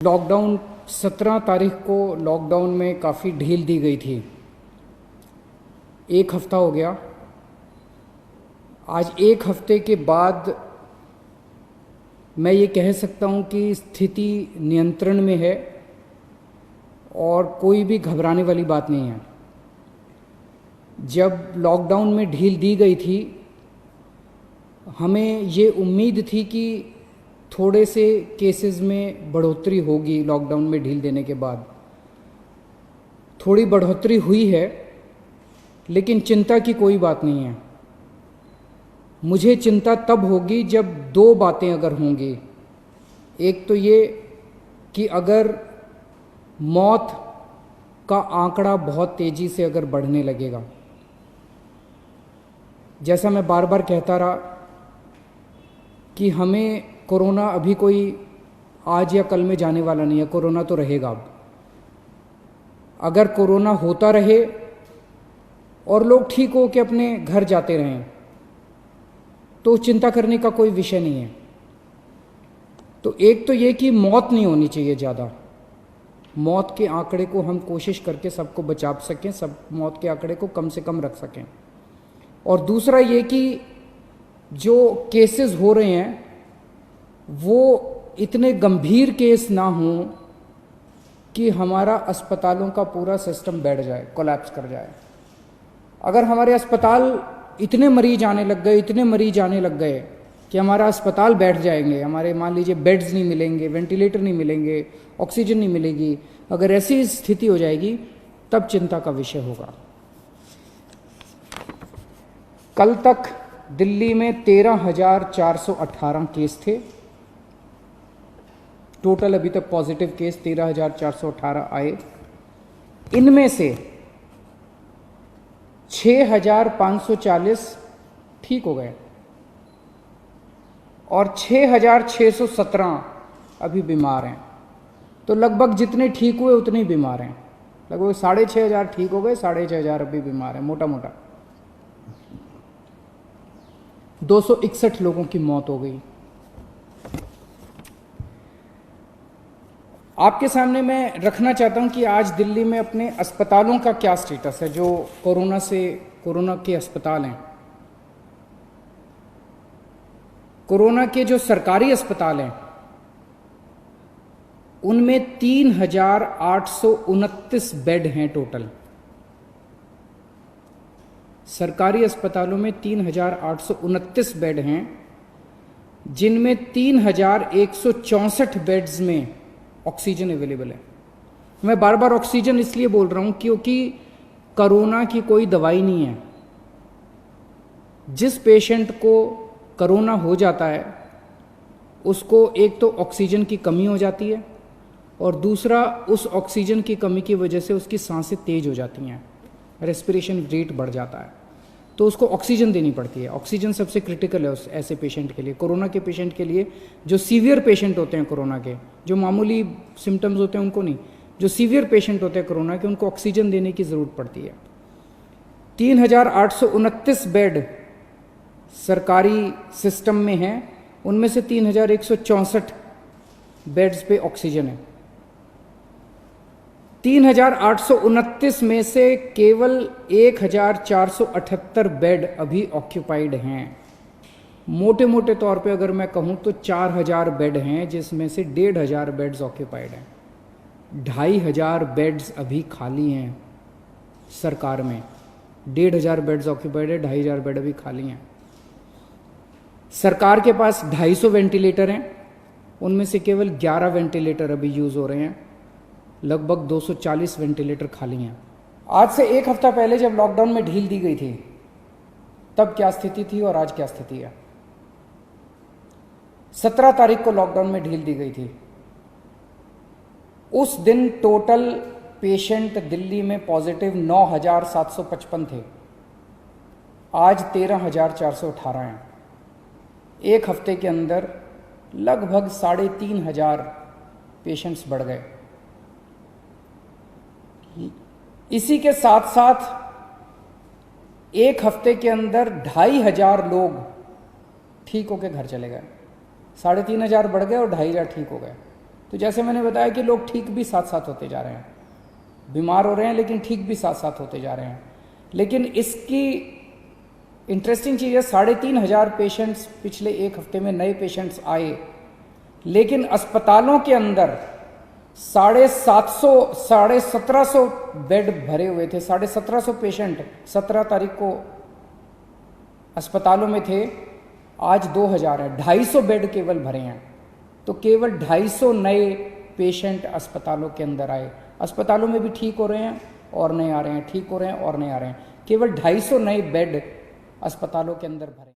Lockdown 17 तारीख को lockdown में काफ़ी ढील दी गई थी। एक हफ्ता हो गया। आज एक हफ्ते के बाद मैं ये कह सकता हूँ कि स्थिति नियंत्रण में है और कोई भी घबराने वाली बात नहीं है। जब लॉकडाउन में ढील दी गई थी, हमें ये उम्मीद थी कि थोड़े से केसेस में बढ़ोतरी होगी। लॉकडाउन में ढील देने के बाद थोड़ी बढ़ोतरी हुई है, लेकिन चिंता की कोई बात नहीं है। मुझे चिंता तब होगी जब दो बातें अगर होंगी। एक तो ये कि अगर मौत का आंकड़ा बहुत तेज़ी से अगर बढ़ने लगेगा, जैसा मैं बार बार कहता रहा कि हमें कोरोना अभी कोई आज या कल में जाने वाला नहीं है। कोरोना तो रहेगा। अब अगर कोरोना होता रहे और लोग ठीक हो के अपने घर जाते रहें तो चिंता करने का कोई विषय नहीं है। तो एक तो ये कि मौत नहीं होनी चाहिए ज़्यादा। मौत के आंकड़े को हम कोशिश करके सबको बचा सकें, सब मौत के आंकड़े को कम से कम रख सकें। और दूसरा ये कि जो केसेस हो रहे हैं वो इतने गंभीर केस ना हों कि हमारा अस्पतालों का पूरा सिस्टम बैठ जाए, कोलैप्स कर जाए। अगर हमारे अस्पताल इतने मरीज आने लग गए, इतने मरीज आने लग गए कि हमारा अस्पताल बैठ जाएंगे, हमारे मान लीजिए बेड्स नहीं मिलेंगे, वेंटिलेटर नहीं मिलेंगे, ऑक्सीजन नहीं मिलेगी, अगर ऐसी स्थिति हो जाएगी तब चिंता का विषय होगा। कल तक दिल्ली में 13,418 केस थे। टोटल अभी तक पॉजिटिव केस 13,418 आए। इनमें से 6,540 ठीक हो गए और 6,617 अभी बीमार हैं। तो लगभग जितने ठीक हुए उतने ही बीमार हैं। लगभग 6,500 ठीक हो गए, 6,500 अभी बीमार हैं। मोटा मोटा 261 लोगों की मौत हो गई। आपके सामने मैं रखना चाहता हूं कि आज दिल्ली में अपने अस्पतालों का क्या स्टेटस है। जो कोरोना के अस्पताल हैं, कोरोना के जो सरकारी अस्पताल हैं, उनमें 3,829 बेड हैं टोटल। सरकारी अस्पतालों में 3,829 बेड हैं, जिनमें 3,164 बेड्स में ऑक्सीजन अवेलेबल है। मैं बार बार ऑक्सीजन इसलिए बोल रहा हूं क्योंकि कोरोना की कोई दवाई नहीं है। जिस पेशेंट को कोरोना हो जाता है उसको एक तो ऑक्सीजन की कमी हो जाती है और दूसरा उस ऑक्सीजन की कमी की वजह से उसकी सांसें तेज हो जाती हैं, रेस्पिरेशन रेट बढ़ जाता है, तो उसको ऑक्सीजन देनी पड़ती है। ऑक्सीजन सबसे क्रिटिकल है उस ऐसे पेशेंट के लिए। कोरोना के पेशेंट के लिए, जो सीवियर पेशेंट होते हैं कोरोना के, जो मामूली सिम्टम्स होते हैं उनको नहीं, जो सीवियर पेशेंट होते हैं कोरोना के, उनको ऑक्सीजन देने की ज़रूरत पड़ती है। 3,829 बेड सरकारी सिस्टम में हैं, उनमें से 3,164 बेड्स पे ऑक्सीजन है। 3,829 में से केवल 1,478 बेड अभी ऑक्यूपाइड हैं। मोटे मोटे तौर पे अगर मैं कहूँ तो 4,000 बेड हैं, जिसमें से 1,500 बेड्स ऑक्यूपाइड हैं। 2,500 बेड्स अभी खाली हैं सरकार में। 1,500 बेड्स ऑक्यूपाइड है, 2,500 बेड अभी खाली हैं। सरकार के पास 250 वेंटिलेटर हैं, उनमें से केवल 11 वेंटिलेटर अभी यूज़ हो रहे हैं। लगभग 240 वेंटिलेटर खाली हैं। आज से एक हफ्ता पहले जब लॉकडाउन में ढील दी गई थी तब क्या स्थिति थी और आज क्या स्थिति है। 17 तारीख को लॉकडाउन में ढील दी गई थी। उस दिन टोटल पेशेंट दिल्ली में पॉजिटिव 9,755 थे। आज 13,418 हैं। एक हफ्ते के अंदर लगभग 3,500 पेशेंट्स बढ़ गए। इसी के साथ साथ एक हफ्ते के अंदर 2,500 लोग ठीक होकर घर चले गए। 3,500 बढ़ गए और 2,500 ठीक हो गए। तो जैसे मैंने बताया कि लोग ठीक भी साथ साथ होते जा रहे हैं, बीमार हो रहे हैं लेकिन ठीक भी साथ साथ होते जा रहे हैं। लेकिन इसकी इंटरेस्टिंग चीज़ है, 3,500 पेशेंट्स पिछले एक हफ्ते में नए पेशेंट्स आए, लेकिन अस्पतालों के अंदर 1750 बेड भरे हुए थे। 1750 पेशेंट 17 तारीख को अस्पतालों में थे, आज 2000 है। 250 बेड केवल भरे हैं। तो केवल 250 नए पेशेंट अस्पतालों के अंदर आए। अस्पतालों में भी ठीक हो रहे हैं और नए आ रहे हैं, ठीक हो रहे हैं और नए आ रहे हैं। केवल 250 नए बेड अस्पतालों के अंदर भरे।